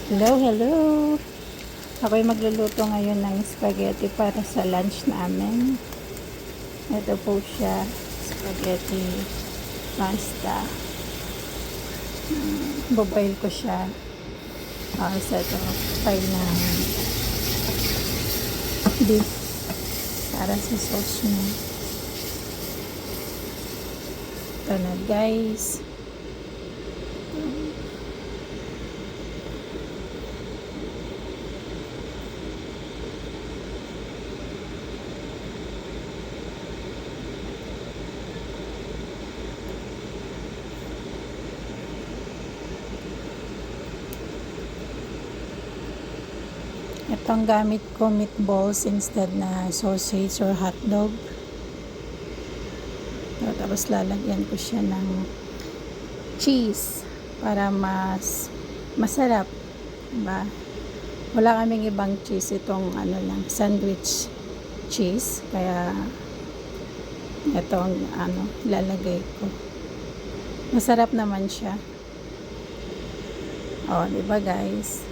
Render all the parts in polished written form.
Hello, hello! Ako'y magluluto ngayon ng spaghetti para sa lunch namin. Ito po siya, spaghetti pasta. Boboil ko siya. Sa ito, fry na beef para sa sauce niya. Ito na guys. Itong gamit ko meatballs instead na sausage or hotdog. Tapos lalagyan ko siya ng cheese para mas masarap. Diba? Wala kaming ibang cheese. Itong lang, sandwich cheese. Kaya itong lalagay ko. Masarap naman siya. Diba guys?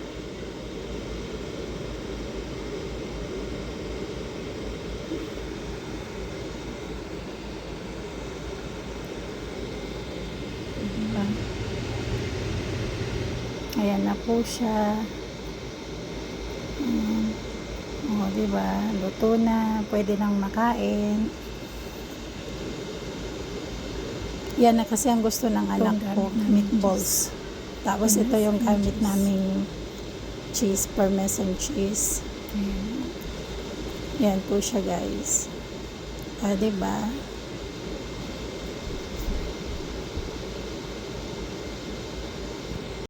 Ayan na po siya. Diba? Luto na. Pwede nang makain. Yan na kasi ang gusto ng anak ko. Meatballs. Tapos ito yung gamit naming cheese. Parmesan cheese. Yan po siya guys. Diba?